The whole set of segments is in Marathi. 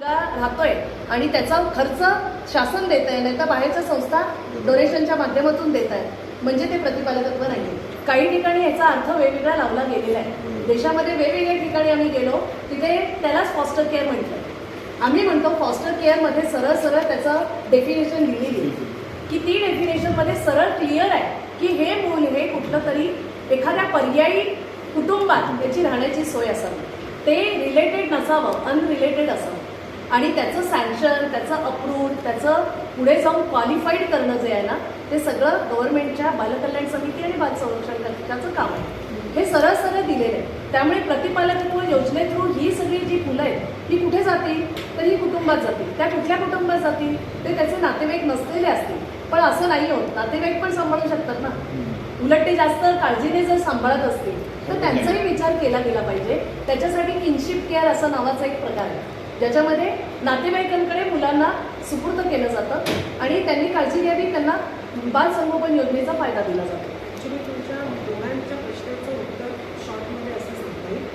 राहतोय आणि त्याचा खर्च शासन देत आहे, नाही तर बाहेरच्या संस्था डोनेशनच्या माध्यमातून देत आहेत, म्हणजे ते प्रतिपालकत्व नाही. काही ठिकाणी याचा अर्थ वेगवेगळा लावला गेलेला आहे. देशामध्ये वेगवेगळ्या ठिकाणी आम्ही गेलो तिथे त्यालाच फॉस्टर केअर म्हटलं. आम्ही म्हणतो फॉस्टर केअरमध्ये सरळ सरळ त्याचं डेफिनेशन लिहिलेली की ती डेफिनेशनमध्ये सरळ क्लिअर आहे की हे मूल हे कुठलं तरी एखाद्या पर्यायी कुटुंबात याची राहण्याची सोय असावी, ते रिलेटेड नसावं, अनरिलेटेड असावं आणि त्याचं सँक्शन, त्याचं अप्रूव्ह, त्याचं पुढे जाऊन क्वालिफाईड करणं जे आहे ना ते सगळं गव्हर्नमेंटच्या बालकल्याण समिती आणि बाल संरक्षण कक्षाचं काम आहे. हे सरळ सरळ दिलेलं आहे. त्यामुळे प्रतिपालकत्व योजने थ्रू ही सगळी जी मुलं आहेत ही कुठे जातील, तर ही कुटुंबात जातील. त्या कुठल्या कुटुंबात जातील, ते त्याचे नातेवाईक नसलेले असतील. पण असं नाही होत, नातेवाईक पण सांभाळू शकतात ना. उलट ते जास्त काळजीने जर सांभाळत असतील तर त्यांचाही विचार केला गेला पाहिजे. त्याच्यासाठी किनशिप केअर असा नावाचा एक प्रकार आहे, ज्याच्यामध्ये नातेवाईकांकडे मुलांना सुपूर्द केलं जातं आणि त्यांनी काळजी घ्यावी, त्यांना बाल संगोपन योजनेचा फायदा दिला जातो. ॲक्च्युली तुमच्या दोघांच्या प्रश्नाचं उत्तर शॉर्टमध्ये असं सांगता येईल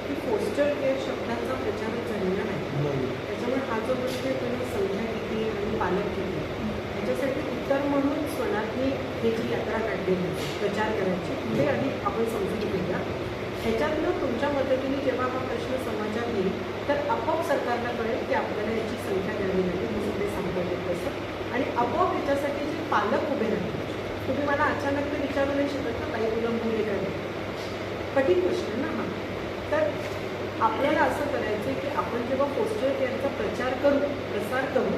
की फोस्टर केअर शब्दाचा प्रचारच झालेला नाही. त्याच्यामुळे हा जो प्रश्न आहे त्याला संख्या किती आणि पालक किती याच्यासाठी उत्तर म्हणून स्वनातनी हे जी यात्रा काढलेली प्रचार करायची ते आधी आपण समजून घेऊया. ह्याच्यातनं तुमच्या मदतीने जेव्हा हा प्रश्न समाजात येईल तर आपोआप सरकारला कळेल की आपल्याला याची संख्या द्यावी लागेल, जसं ते सांगता येईल तसं. आणि आपोआप याच्यासाठी जे पालक उभे राहतील. तुम्ही मला अचानक ते विचारू नाही शकत ना काही तुला मुले काय, कठीण प्रश्न ना हा. तर आपल्याला असं करायचं की आपण जेव्हा फोस्टर केअरचा प्रचार करू, प्रसार करू,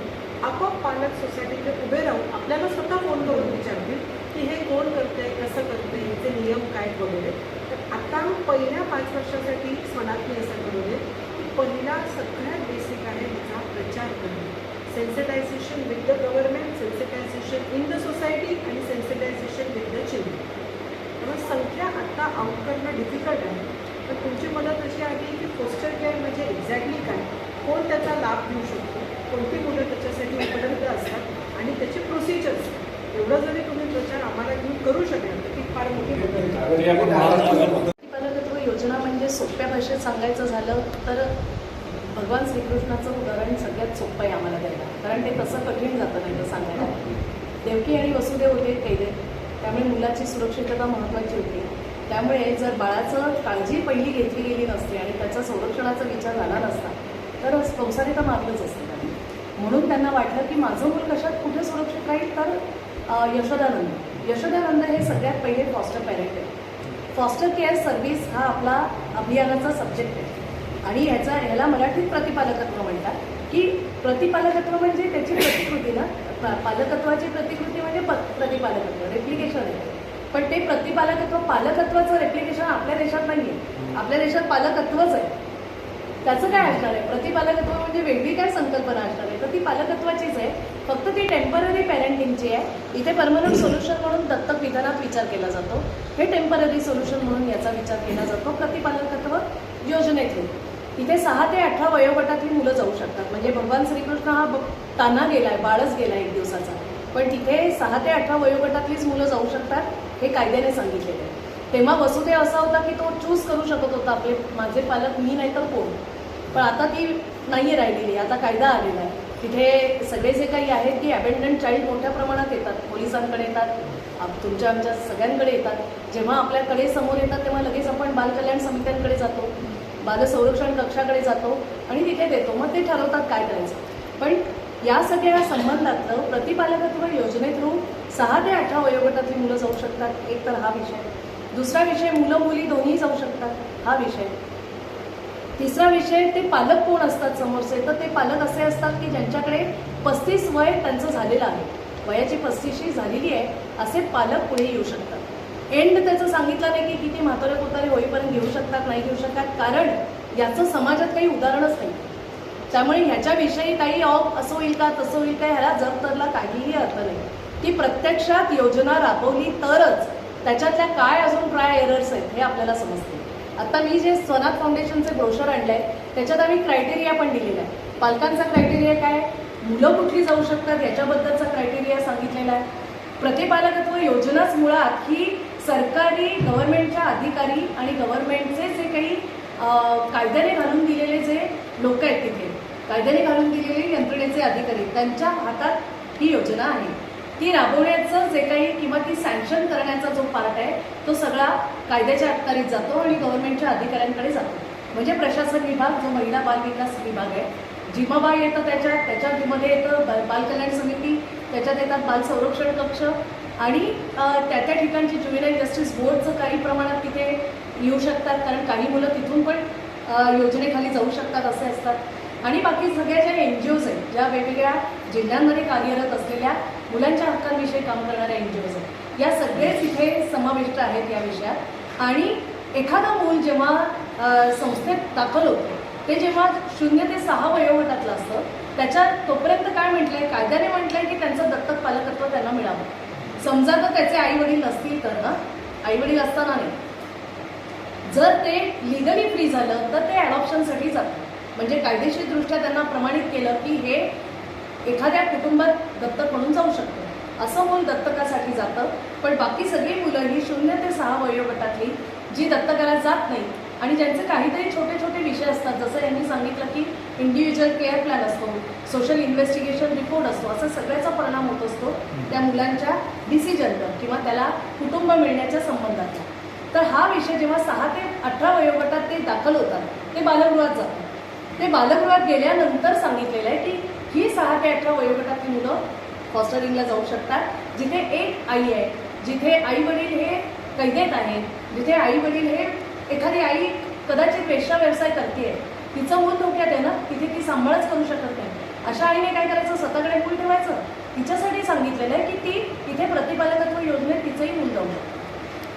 आपोआप पालक सोसायटीचे उभे राहून आपल्याला स्वतः फोन करून विचारतील की हे कोण करतंय, कसं करतंय, याचे नियम काय वगैरे. तर आता पहिल्या 5 वर्षासाठी स्वनातनी असं ठरवले की पहिला सगळ्यात बेसिक आहे त्याचा प्रचार करणे. Sensitisation with the government, sensitisation in the society आणि सेन्सिटायझेशन विथ द चिल्ड्रन. त्यामुळे संख्या आत्ता आउट करणं डिफिकल्ट आहे. पण तुमची मदत अशी आहे की फोस्टर केअर म्हणजे एक्झॅक्टली काय, कोण त्याचा लाभ घेऊ शकतो, कोणती मुलं त्याच्यासाठी उपलब्ध असतात आणि त्याचे प्रोसिजर्स, एवढं जरी तुम्ही प्रचार आम्हाला घेऊन करू शकाल तर ती फार मोठी मदत आहे. प्रतिपालकत्व योजना म्हणजे सोप्या भाषेत सांगायचं झालं तर भगवान श्रीकृष्णाचं उदाहरण सगळ्यात सोपं आहे आम्हाला द्यायला, कारण ते तसं कठीण जातं नाही तर सांगायला. देवकी आणि वसुदेव होते कैदे, त्यामुळे मुलाची सुरक्षितता महत्त्वाची होती. त्यामुळे जर बाळाचं काळजी पहिली घेतली गेली नसते आणि त्याचा संरक्षणाचा विचार झाला नसता तर संसारिता मारलंच असतं त्यांनी. म्हणून त्यांना वाटलं की माझं मूल कशात कुठे सुरक्षित राहील, तर यशोदानंद हे सगळ्यात पहिले फॉस्टर पॅरेंट आहे. फॉस्टर केअर सर्व्हिस हा आपला अभियानाचा सब्जेक्ट आहे आणि ह्याला मराठीत प्रतिपालकत्व म्हणतात. की प्रतिपालकत्व म्हणजे त्याची प्रतिकृती ना, पालकत्वाची प्रतिकृती म्हणजे प्रतिपालकत्व, रेप्लिकेशन आहे. पण ते प्रतिपालकत्व, पालकत्वाचं रेप्लिकेशन आपल्या देशात नाही आहे. आपल्या देशात पालकत्वच आहे. त्याचं काय असणार आहे, प्रतिपालकत्व म्हणजे वेगळी काय संकल्पना असणार आहे, तर ती पालकत्वाचीच आहे, फक्त ती टेम्पररी पॅरेंटिंगची आहे. इथे परमनंट सोल्युशन म्हणून दत्तक विधानात विचार केला जातो, हे टेम्पररी सोल्युशन म्हणून याचा विचार केला जातो प्रतिपालकत्व योजनेतून. इथे 6 ते 18 वयोगटातली मुलं जाऊ शकतात. म्हणजे भगवान श्रीकृष्ण हा ताना गेलाय, बाळच गेला 1 दिवसाचा, पण तिथे 6 ते 18 वयोगटातलीच मुलं जाऊ शकतात, हे कायद्याने सांगितलेलं आहे. तेव्हा वसुदेव असा होता की तो चूज करू शकत होता आपले माझे पालक मी नाही तर कोण, पण आता ती नाही राहिलेली, आता कायदा आलेला आहे. तिथे सगळे जे काही आहेत की अबेंडंट चाइल्ड मोठ्या प्रमाणात येतात, पोलिसांकडे येतात, तुमच्या आमच्या सगळ्यांकडे येतात. जेव्हा आपल्याकडे समोर येतात तेव्हा लगेच आपण बालकल्याण समित्यांकडे जातो, बाल संरक्षण कक्षाकडे जातो आणि तिथे देतो, मग ते ठरवतात काय करायचं. पण या सगळ्या संबंधातलं प्रतिपालकत्व योजने थ्रू 6 ते 18 वयोगटातली मुलं जाऊ शकतात, एक तर हा विषय. दुसरा विषय मुलं मुली दोन्ही जाऊ शकतात, हा विषय. तिसरा विषय ते पालक कोण असतात समोरचे, तर ते पालक असे असतात की ज्यांच्याकडे 35 वय त्यांचं झालेलं आहे, वयाची 35शी झालेली आहे, असे पालक पुढे येऊ शकतात. एंड त्याचं सांगितलं नाही की किती म्हातारे कोतारे होईपर्यंत घेऊ शकतात नाही घेऊ शकतात, कारण याचं समाजात काही उदाहरणच नाही. त्यामुळे ह्याच्याविषयी काही असं होईल का तसं होईल का, ह्याला जर तरला काहीही अर्थ नाही. ती प्रत्यक्षात योजना राबवली तरच त्याच्यातल्या काय अजून ट्राय एरर्स आहेत हे आपल्याला समजते. आता मी जे स्वनाथ फाउंडेशनचे ब्रोशर आणलं आहे त्याच्यात आम्ही क्रायटेरिया पण दिलेला आहे. पालकांचा क्रायटेरिया काय, मुलं कुठली जाऊ शकतात याच्याबद्दलचा क्रायटेरिया सांगितलेला आहे. प्रतिपालकत्व योजनाच मुळात ही सरकारी गव्हर्नमेंटच्या अधिकारी आणि गव्हर्नमेंटचे जे काही कायद्याने घालून दिलेले जे लोक आहेत तिथे कायद्याने घालून दिलेले यंत्रणेचे अधिकारी त्यांच्या हातात ही योजना आहे. ती राबवण्याचं जे काही किंवा ती सँक्शन करण्याचा जो पार्ट आहे तो सगळा कायद्याच्या अखत्यारीत जातो आणि गव्हर्नमेंटच्या अधिकाऱ्यांकडे जातो. म्हणजे प्रशासन विभाग जो महिला बालविकास विभाग आहे, जिमाबा येतं त्याच्यामध्ये येतं बालकल्याण समिती, त्याच्यात येतात बाल संरक्षण कक्ष आणि त्या ठिकाणची ज्युव्हेनाईल जस्टिस बोर्डचं काही प्रमाणात तिथे येऊ शकतात, कारण काही मुलं तिथून पण योजनेखाली जाऊ शकतात असे असतात. आणि बाकी सगळ्या ज्या NGOs आहेत, ज्या वेगवेगळ्या जिल्ह्यांमध्ये कार्यरत असलेल्या मुलांच्या हक्कांविषयी काम करणाऱ्या NGOs आहेत, या सगळेच इथे समाविष्ट आहेत या विषयात. आणि एखादं मूल जेव्हा संस्थेत दाखल होतं ते जेव्हा 0 ते 6 वयोगटातलं असतं, त्याच्यात तोपर्यंत काय म्हटलंय, कायद्याने म्हटलंय की त्यांचं दत्तक पालकत्व त्यांना मिळावं. समजा तर त्याचे आई वडील नसतील तर ना, आई वडील असताना नाही, जर ते लिगली फ्री झालं तर ते ॲडॉप्शनसाठी जातं. म्हणजे कायदेशीरदृष्ट्या त्यांना प्रमाणित केलं की हे एखाद्या कुटुंबात दत्तक म्हणून जाऊ शकतं, असं मूल दत्तकासाठी जातं. पण बाकी सगळी मुलं ही 0 ते 6 वयोगटातली जी दत्तकाला जात नाही आणि ज्यांचे काहीतरी छोटे छोटे विषय असतात, जसं यांनी सांगितलं की इंडिव्हिज्युअल केअर प्लॅन असतो, सोशल इन्व्हेस्टिगेशन रिपोर्ट असतो, असं सगळ्याचा परिणाम होत असतो त्या मुलांच्या डिसिजनवर किंवा त्याला कुटुंब मिळण्याच्या संबंधाचा. तर हा विषय जेव्हा 6 ते 18 वयोगटात ते दाखल होतात ते बालगृहात जातात. ते बालगृहात गेल्यानंतर सांगितलेलं आहे की ही 6 ते 18 वयोगटातली मुलं फॉस्टरिंगला जाऊ शकतात, जिथे एक आई आहे, जिथे आई वडील हे कैदेत आहेत, जिथे आई वडील हे एखादी आई कदाचित वेश्या व्यवसाय करते, तिचं मूल धोक्यात आहे ना, तिथे ती सांभाळच करू शकत नाही. अशा आईने काय करायचं, स्वतःकडे मूल ठेवायचं. तिच्यासाठी सांगितलेलं आहे की ती तिथे प्रतिपालकत्व योजनेत तिचंही मूल जाऊ शकतं.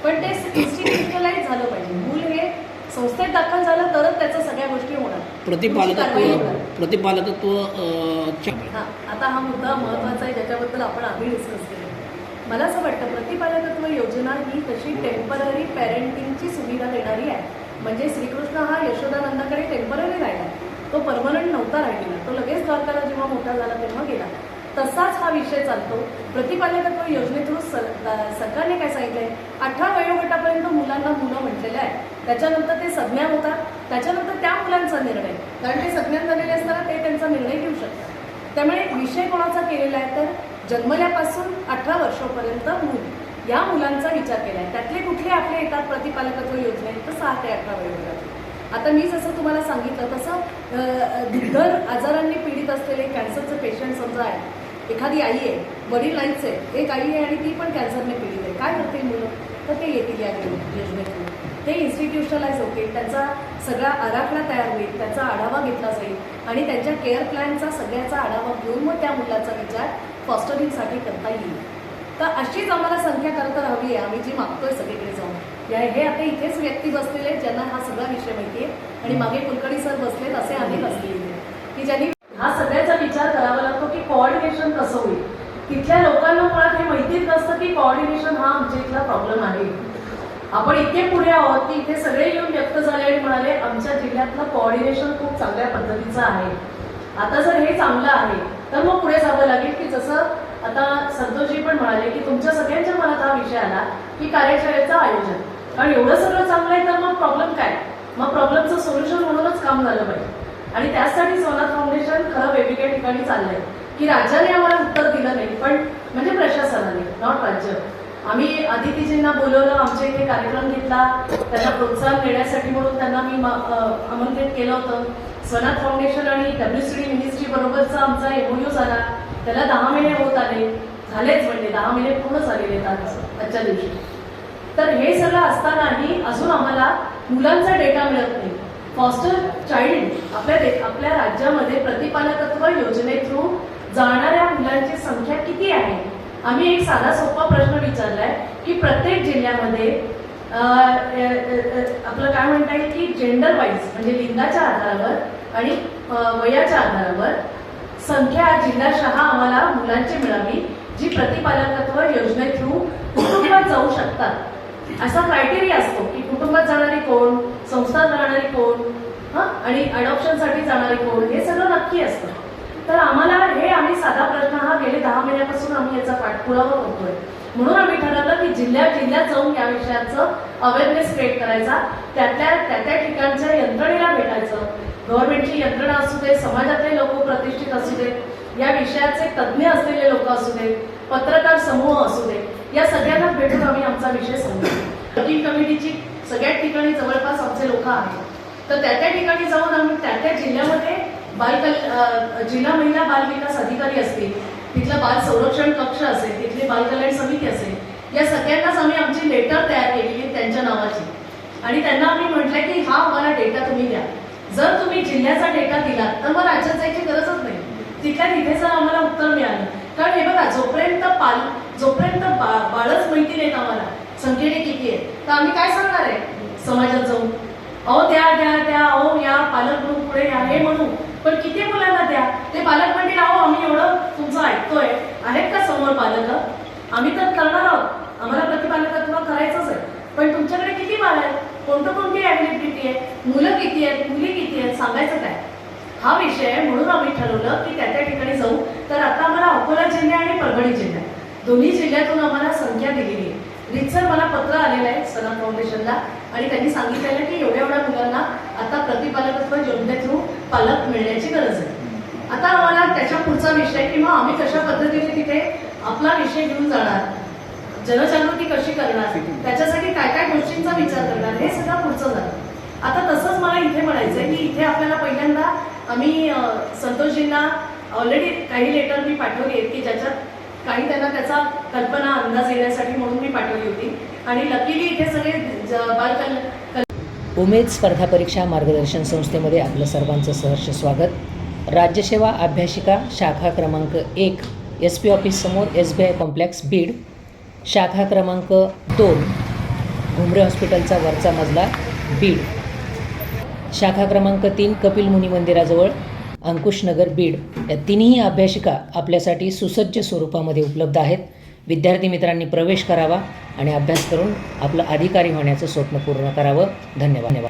पण ते इन्स्टिट्यूशनलाइज झालं पाहिजे. मूल हे संस्थेत दाखल झालं तरच त्याच्या सगळ्या गोष्टी होणार. प्रतिपालकत्व हां, आता हा मुद्दा महत्त्वाचा आहे ज्याच्याबद्दल आपण आधी डिस्कस केलं. मला असं वाटतं प्रतिपालकत्व योजना ही तशी टेम्पररी पॅरेंटिंगची सुविधा देणारी आहे. म्हणजे श्रीकृष्ण हा यशोदानंदाकडे टेम्पररी राहिला, तो परमनंट नव्हता राहिलेला, तो लगेच द्वारकाला जेव्हा मोठा झाला तेव्हा गेला. तसाच हा विषय चालतो. प्रतिपालकत्व योजनेतून सरकारने काय सांगितलंय, 18 वयोगटापर्यंत मुलांना मुलं म्हटलेलं आहे, त्याच्यानंतर ते सज्ञान होतात, त्याच्यानंतर त्या मुलांचा निर्णय, कारण ते सज्ञान झालेले असताना ते त्यांचा निर्णय घेऊ शकतात. त्यामुळे विषय कोणाचा केलेला आहे तर जन्मल्यापासून 18 वर्षापर्यंत मूल, या मुलांचा विचार केला आहे. त्यातले कुठले आपले येतात प्रतिपालकत्व योजनेत तर 6 ते 18 वयोगटात. आता मी जसं तुम्हाला सांगितलं तसं दुर्धर आजारांनी पीडित असलेले कॅन्सरचे पेशंट समजा आहे, एखादी आई आहे, वडील नाहीच आहे, एक आई आहे आणि ती पण कॅन्सरने पीडित आहे, काय करतील मुलं, तर ते येतील या योजनेतून. ते इन्स्टिट्यूशनलाइज होतील, त्यांचा सगळा आराखडा तयार होईल, त्याचा आढावा घेतला जाईल आणि त्यांच्या केअर प्लॅनचा सगळ्याचा आढावा घेऊन मग त्या मुलाचा विचार फॉस्टरिंगसाठी करता येईल. तर अशीच आम्हाला संख्या करता हवी आहे, आम्ही जी मागतोय सगळीकडे जाऊन. हे आता इथेच व्यक्ती बसलेले आहेत ज्यांना हा सगळा विषय माहिती आहे आणि मागे कुलकर्णी सर बसलेत, असे अनेक असलेले की ज्यांनी हा सगळ्याचा विचार करावा लागतो की कोऑर्डिनेशन कसं होईल. तिथल्या लोकांना मुळात हे माहितीच नसतं की कोऑर्डिनेशन हा आमच्या इथला प्रॉब्लेम आहे. आपण इतके पुढे आहोत की इथे सगळे येऊन व्यक्त झाले आणि म्हणाले आमच्या जिल्ह्यातलं कोऑर्डिनेशन खूप चांगल्या पद्धतीचं आहे. आता जर हे चांगलं आहे तर मग पुढे जावं लागेल की जसं आता संतोषजी पण म्हणाले की तुमच्या सगळ्यांच्या मनात हा विषय आला की कार्यशाळेचं आयोजन, कारण एवढं सगळं चांगलं आहे तर मग प्रॉब्लेम काय, मग प्रॉब्लेमचं सोल्युशन म्हणूनच काम झालं पाहिजे. आणि त्यासाठी सोनाथ फाउंडेशन खरं वेगवेगळ्या ठिकाणी चाललंय की राज्याने आम्हाला उत्तर दिलं नाही, पण म्हणजे प्रशासनाने, नॉट राज्य. आम्ही अदितीजींना बोलवलं, आमच्या इथे कार्यक्रम घेतला, त्यांना प्रोत्साहन देण्यासाठी म्हणून त्यांना मी आमंत्रित केलं होतं. सोनाथ फाउंडेशन आणि WCD मिनिस्ट्री बरोबरचा आमचा MOU झाला, त्याला 10 महिने होत आले, झालेच म्हणजे 10 महिने पूर्ण झालेले आहेत आजच्या दिवशी. तर हे सगळं असतानाही अजून आम्हाला मुलांचा डेटा मिळत नाही. फॉस्टर चाइल्ड आपल्या राज्यामध्ये प्रतिपालकत्व योजने थ्रू जाणाऱ्या मुलांची संख्या किती आहे. आम्ही एक साधा सोपा प्रश्न विचारलाय की प्रत्येक जिल्ह्यामध्ये आपलं काय म्हणता येईल की जेंडर वाईज म्हणजे लिंगाच्या आधारावर आणि वयाच्या आधारावर संख्या जिल्हाशः आम्हाला मुलांची मिळावी जी प्रतिपालकत्व योजने थ्रू कुटुंबात जाऊ शकतात. असा क्रायटेरिया असतो की कुटुंबात जाणारी कोण, संस्थात राहणारी कोण, आणि अडॉप्शनसाठी जाणारी कोण, हे सगळं नक्की असतं. तर आम्हाला आम्ही साधा प्रश्न हा गेले 10 महिन्यापासून आम्ही याचा पाठपुरावा करतोय. म्हणून आम्ही ठरवलं की जिल्ह्यात जाऊन या विषयाचं अवेअरनेस क्रिएट करायचा, त्या ठिकाणच्या यंत्रणेला भेटायचं, गव्हर्नमेंटची यंत्रणा असू दे, समाजातले लोक प्रतिष्ठित असू दे, या विषयाचे तज्ज्ञ असलेले लोक असू दे, पत्रकार समूह असू दे, या सगळ्यांना भेटून आम्ही आमचा विषय समजतो. वर्किंग कमिटीची सगळ्याच ठिकाणी जवळपास आमचे लोक आहेत. तर त्या ठिकाणी जाऊन आम्ही त्या जिल्ह्यामध्ये जिल्हा महिला बाल विकास अधिकारी असतील, तिथला बाल संरक्षण कक्ष असेल, तिथली बालकल्याण समिती असेल, या सगळ्यांनाच आम्ही आमची लेटर तयार केलेली त्यांच्या नावाची. आणि त्यांना आम्ही म्हटलंय की हा आम्हाला डेटा तुम्ही द्या. जर तुम्ही जिल्ह्याचा डेटा दिला तर मग राज्यात जायची गरजच नाही. तिथल्या तिथे जर आम्हाला उत्तर मिळालं, कारण हे बघा, जोपर्यंत बाळच माहिती नाहीत आम्हाला संख्येने किती आहे, तर आम्ही काय सांगणार आहे समाजात जाऊन? अहो द्या द्या द्या, अहो या पालक म्हणून पुढे या हे म्हणू, पण किती मुलांना द्या? ते पालक म्हणतील अहो आम्ही एवढं तुमचं ऐकतोय, आहेत का समोर पालक? आम्ही तर करणार आहोत, आम्हाला प्रतिपालकत्व करायचंच आहे, पण तुमच्याकडे किती बाळ आहेत, कोणती ॲव्हिलिबिलिटी आहे, मुलं किती आहेत, मुली किती आहेत, सांगायचं काय? हा विषय आहे. म्हणून आम्ही ठरवलं की त्या ठिकाणी जाऊ. तर आता आम्हाला अकोला जिल्हा आणि परभणी जिल्हा दोन्ही जिल्ह्यातून आम्हाला संख्या दिलेली आहे. रितसर मला पत्र आलेलं आहे सना फाउंडेशनला, आणि त्यांनी सांगितलेलं की एवढ्या मुलांना आता प्रतिपालकत्व योजने थ्रू पालक मिळण्याची गरज आहे. आता आम्हाला त्याच्या पुढचा विषय किंवा आम्ही कशा पद्धतीने तिथे आपला विषय घेऊन जाणार, जनजागृती कशी करणार, त्याच्यासाठी काय काय गोष्टींचा विचार करणार, हे सगळं पुढचं झालं. आता तसंच मला इथे म्हणायचं आहे की इथे आपल्याला पहिल्यांदा आम्ही संतोषजींना ऑलरेडी काही लेटर मी पाठवली आहेत की ज्याच्यात काही त्यांना त्याचा कल्पना अंदाज येण्यासाठी म्हणून मी पाठवली होती. आणि लकीली इथे सगळे उमेद स्पर्धा परीक्षा मार्गदर्शन संस्थेमध्ये आपलं सर्वांचं सहर्ष स्वागत. राज्यसेवा अभ्यासिका शाखा क्रमांक 1 SP ऑफिस समोर SBI कॉम्प्लेक्स बीड, शाखा क्रमांक 2 घुमरे हॉस्पिटलचा वरचा मजला बीड, शाखा क्रमांक 3 कपिल मुनी मंदिराजवळ अंकुशनगर बीड, या तिन्ही अभ्यासिका आपल्यासाठी सुसज्ज स्वरूपामध्ये उपलब्ध आहेत. विद्यार्थी मित्रांनी प्रवेश करावा आणि अभ्यास करून आपलं अधिकारी होण्याचं स्वप्न पूर्ण करावं. धन्यवाद.